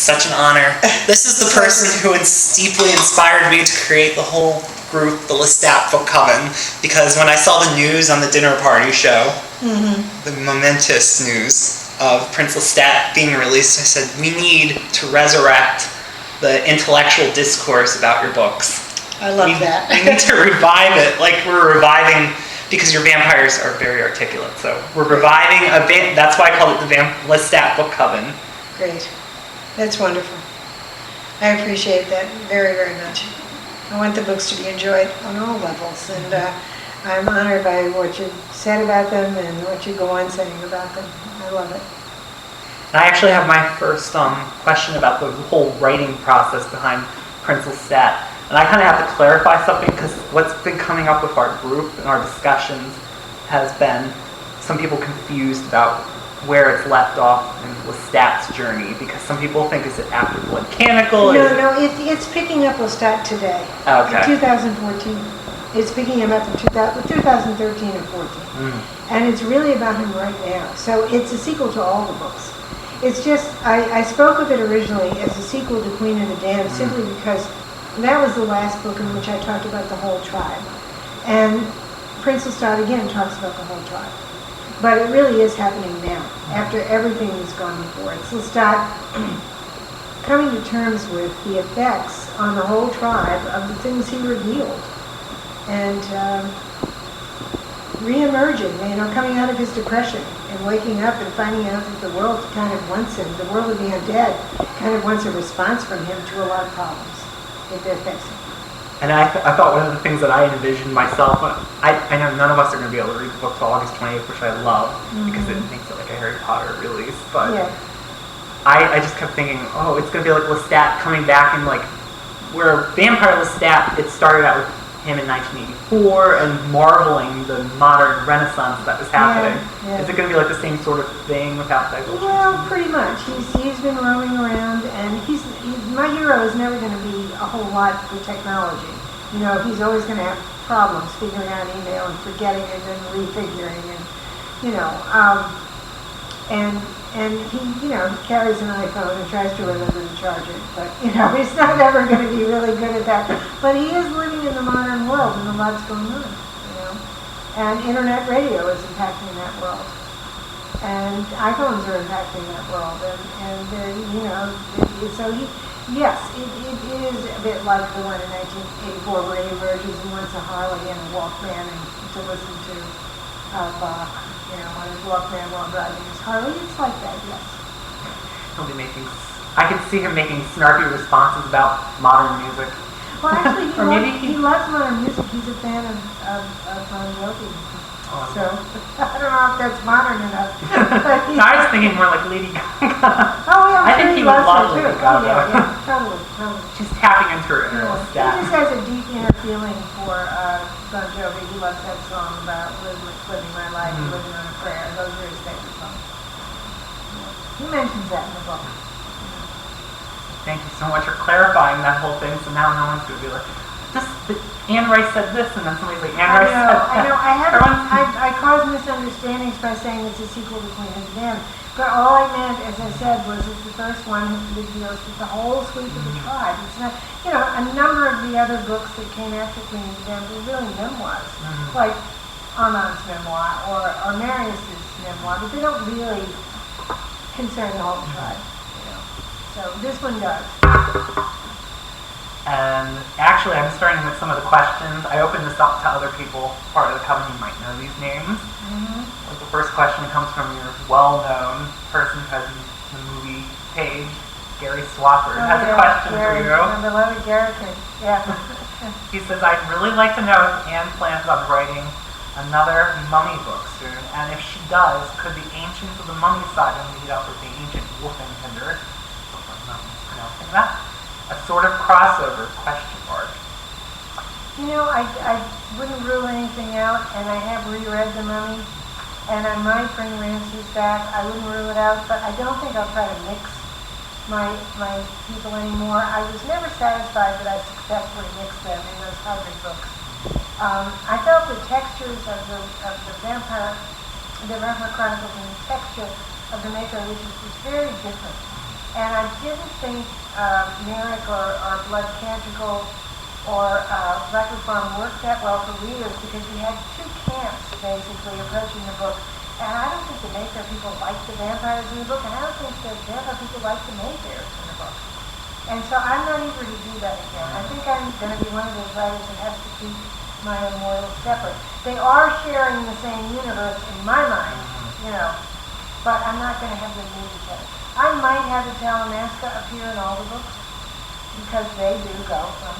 such an honor. This is the person who deeply inspired me to create the whole group, the Lestat book Coven, because when I saw the news on the dinner party show, the momentous news of Prince Lestat being released, I said, we need to resurrect the intellectual discourse about your books. I love that. We need to revive it, like we're reviving, because your vampires are very articulate, so we're reviving that's why I called it the Lestat book Coven. Great. That's wonderful. I appreciate that very, very much. I want the books to be enjoyed on all levels, and I'm honored by what you said about them and what you go on saying about them. I love it. I actually have my first question about the whole writing process behind Prince Lestat. And I kind of have to clarify something, because what's been coming up with our group and our discussions has been some people confused about where it's left off in Lestat's journey, because some people think is it after Blood Canonical? No, it's picking up Lestat today. Okay. In 2014. It's picking him up in 2013 and 14. And it's really about him right now. So it's a sequel to all the books. It's just, I spoke of it originally as a sequel to Queen of the Damned simply because that was the last book in which I talked about the whole tribe. And Prince Lestat again talks about the whole tribe. But it really is happening now, after everything that's gone before. It's Lestat coming to terms with the effects on the whole tribe of the things he revealed. And re-emerging, coming out of his depression and waking up and finding out that the world kind of wants him, the world of the undead kind of wants a response from him to a lot of problems that they're facing. And I thought one of the things that I envisioned myself, I know none of us are going to be able to read the book till August 28th, which I love, because it makes it like a Harry Potter release, but I just kept thinking, oh, it's going to be like Lestat coming back, and like, where Vampire Lestat, it started out with him in 1984 and marveling the modern renaissance that was happening. Is it going to be like the same sort of thing without divulging? Well, pretty much. He's been roaming around, and my hero is never going to be a whole lot for technology. He's always going to have problems figuring out email and forgetting it and refiguring, and he carries an iPhone and tries to remember to charge it, but he's not ever going to be really good at that. But he is living in the modern world, and a lot's going on, and internet radio is impacting that world, and iPhones are impacting that world, and so yes, it is a bit like the one in 1984 where he emerges and wants a Harley and a Walkman and to listen to Bach. On his Walkman while driving his Harley. It's like that, yes. I could see him making snarky responses about modern music. Well, actually, he loves modern music. He's a fan of Bon Jovi. So, I don't know if that's modern enough. No, I was thinking more like Lady Gaga. Oh, yeah, I think he would love Lady Gaga. Yeah, totally. She's tapping into her inner Lestat. He just has a deep inner feeling for Bon Jovi. He loves that song about living my life, living on a prayer. Those are his favorite songs. He mentions that in the book. Thank you so much for clarifying that whole thing, so now no one's going to be like, Anne Rice said this, and then somebody's like, Anne Rice said that. I caused misunderstandings by saying it's a sequel to Queen of the Damned. But all I meant, as I said, was it's the first one that deals with the whole sweep of the tribe. It's not, a number of the other books that came after Queen of the Damned were really memoirs, like Armand's memoir or Marius's memoir, but they don't really concern the whole tribe. So this one does. And actually, I'm starting with some of the questions. I opened this up to other people, part of the Coven, who might know these names. Like the first question comes from your well-known person who has the movie page, Gary Swafford, has a question for you. My beloved Gary, He says, I'd really like to know if Anne plans on writing another mummy book soon, and if she does, could the Ancients of the Mummy Saga meet up with the Ancient Wolfenhinder? I'm not mispronouncing that. A sort of crossover, question mark. I wouldn't rule anything out, and I have reread The Mummy, and I might bring Ramses back. I wouldn't rule it out, but I don't think I'll try to mix my people anymore. I was never satisfied that I successfully mixed them in those Harvard books. I felt the textures of the Vampire Chronicles and the texture of the Maker, which was very different And I didn't think Merrick or Blood Canticle or Record Farm worked that well for readers because you had two camps basically approaching the book. And I don't think the Mayfair people liked the vampires in the book, and I don't think the vampire people liked the Mayfairs in the book. And so I'm not eager to do that again. I think I'm going to be one of those writers that has to keep my immortals separate. They are sharing the same universe in my mind, but I'm not going to have them meet each other. I might have the Talmasca appear in all the books, because they do go from,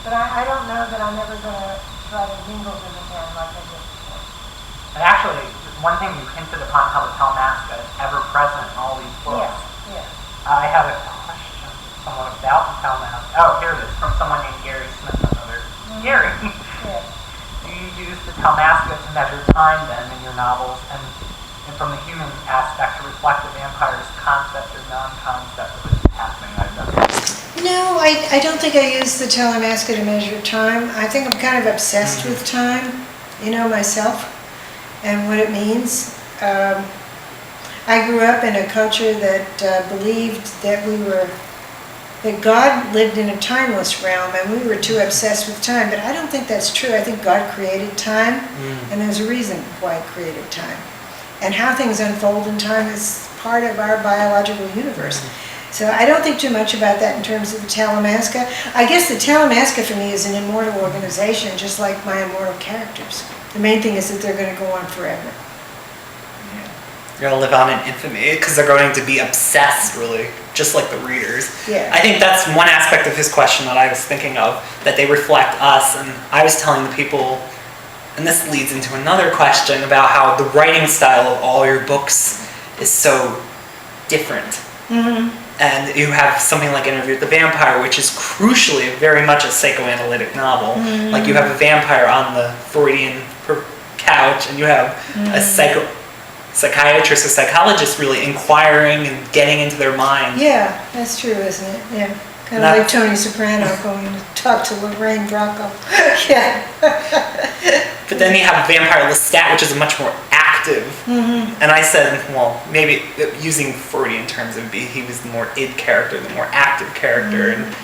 but I don't know that I'm ever going to try to mingle them again like I did before. And actually, one thing you hinted upon how the Talmasca is ever present in all these books. Yes. I have a question somewhat about the Talmasca. Oh, here it is, from someone named Gary Smith, another. Gary, Yes. do you use the Talmasca to measure time then in your novels, and from the human aspect to reflect the vampire's concept or non-concept of what's happening? No, I don't think I use the Talmasca to measure time. I think I'm kind of obsessed with time, myself, and what it means. I grew up in a culture that believed that that God lived in a timeless realm, and we were too obsessed with time. But I don't think that's true. I think God created time, and there's a reason why He created time. And how things unfold in time is part of our biological universe. So I don't think too much about that in terms of the Talmasca. I guess the Talmasca for me is an immortal organization, just like my immortal characters. The main thing is that they're going to go on forever. You're going to live on in infamy because they're going to be obsessed, really, just like the readers. Yeah. I think that's one aspect of his question that I was thinking of, that they reflect us. And I was telling the people, and this leads into another question about how the writing style of all your books is so different. And you have something like Interview with the Vampire, which is crucially very much a psychoanalytic novel. Like you have a vampire on the Freudian couch, and you have a psychiatrist or psychologist really inquiring and getting into their mind. Yeah, that's true, isn't it? Yeah. Kind of like Tony Soprano going to talk to Lorraine Bracco. Yeah. But then you have Vampire Lestat, which is much more active. And I said, well, maybe using Freudian terms, it would be he was the more id character, the more active character, and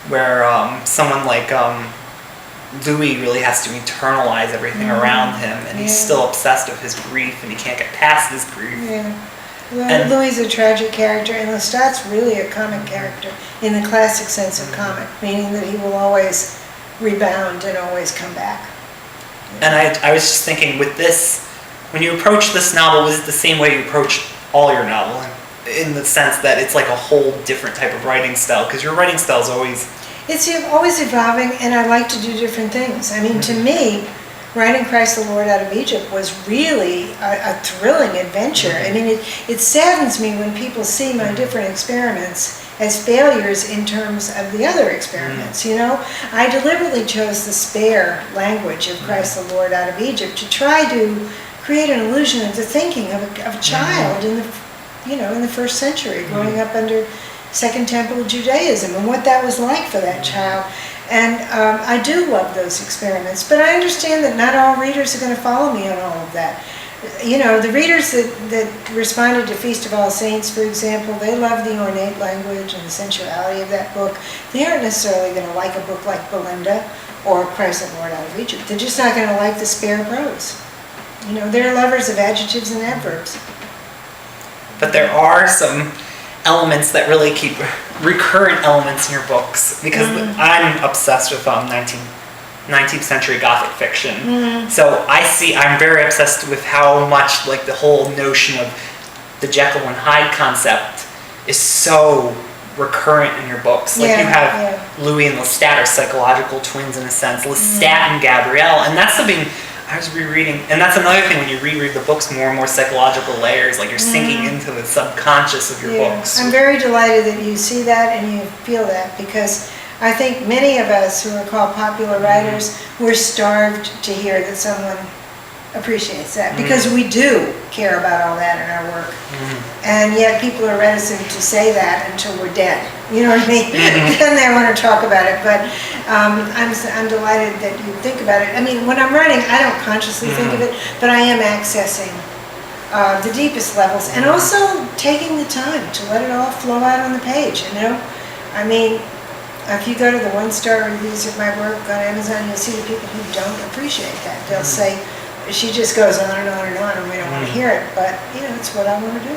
where someone like Louis really has to internalize everything around him, and he's still obsessed with his grief, and he can't get past his grief. Yeah. Well, Louis is a tragic character, and Lestat's really a comic character in the classic sense of comic, meaning that he will always rebound and always come back. And I was just thinking, with this, when you approach this novel, was it the same way you approach all your novel, in the sense that it's like a whole different type of writing style? Because your writing style is always... It's always evolving, and I like to do different things. I mean, to me, writing Christ the Lord out of Egypt was really a thrilling adventure. I mean, it saddens me when people see my different experiments as failures in terms of the other experiments, I deliberately chose the spare language of Christ the Lord out of Egypt to try to create an illusion of the thinking of a child in the first century, growing up under Second Temple Judaism, and what that was like for that child. And I do love those experiments, but I understand that not all readers are going to follow me on all of that. The readers that responded to Feast of All Saints, for example, they love the ornate language and the sensuality of that book. They aren't necessarily going to like a book like Belinda or Christ the Lord out of Egypt. They're just not going to like the spare prose. They're lovers of adjectives and adverbs. But there are some elements that really keep recurrent elements in your books, because I'm obsessed with 19th century Gothic fiction. So I'm very obsessed with how much like the whole notion of the Jekyll and Hyde concept is so recurrent in your books. Like you have Louis and Lestat are psychological twins in a sense, Lestat and Gabrielle, and that's something I was rereading, and that's another thing when you reread the books, more and more psychological layers, like you're sinking into the subconscious of your books. I'm very delighted that you see that and you feel that, because I think many of us who are called popular writers, we're starved to hear that someone appreciates that, because we do care about all that in our work. And yet people are reticent to say that until we're dead. You know what I mean? Then they want to talk about it. But I'm delighted that you think about it. I mean, when I'm writing, I don't consciously think of it, but I am accessing the deepest levels, and also taking the time to let it all flow out on the page. I mean, if you go to the 1-star reviews of my work on Amazon, you'll see the people who don't appreciate that. They'll say, she just goes on and on and on, and we don't want to hear it, but it's what I want to do.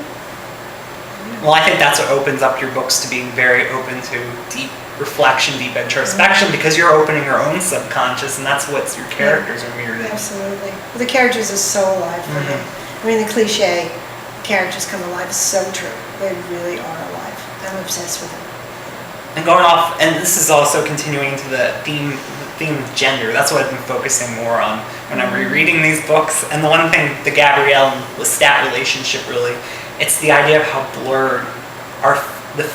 Well, I think that's what opens up your books to being very open to deep reflection, deep introspection, because you're opening your own subconscious, and that's what your characters are mirrored in. Absolutely. Well, the characters are so alive for me. I mean, the cliche, characters come alive, is so true. They really are alive. I'm obsessed with them. And going off, and this is also continuing to the theme of gender. That's what I've been focusing more on when I'm rereading these books. And the one thing, the Gabrielle and Lestat relationship, really, it's the idea of how blurred are the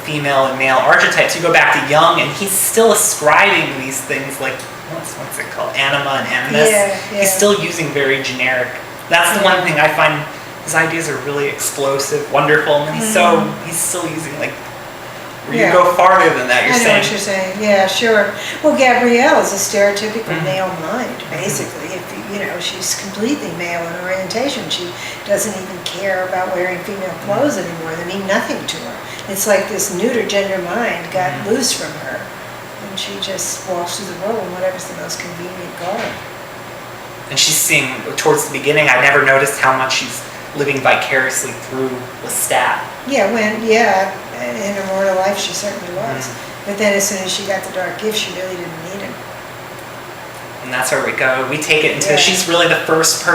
female and male archetypes. You go back to Jung, and he's still ascribing these things like what's it called, anima and animus. He's still using very generic. That's the one thing I find. His ideas are really explosive, wonderful, and he's still using like. You go farther than that. I know what you're saying. Yeah, sure. Well, Gabrielle is a stereotypical male mind, basically. If she's completely male in orientation. She doesn't even care about wearing female clothes anymore. They mean nothing to her. It's like this neuter gender mind got loose from her, and she just walks through the world in whatever's the most convenient garb. And she's seeing towards the beginning. I never noticed how much she's living vicariously through Lestat. In her mortal life she certainly was. But then as soon as she got the dark gift, she really didn't need him. And that's where we go. We take it into, she's really the first person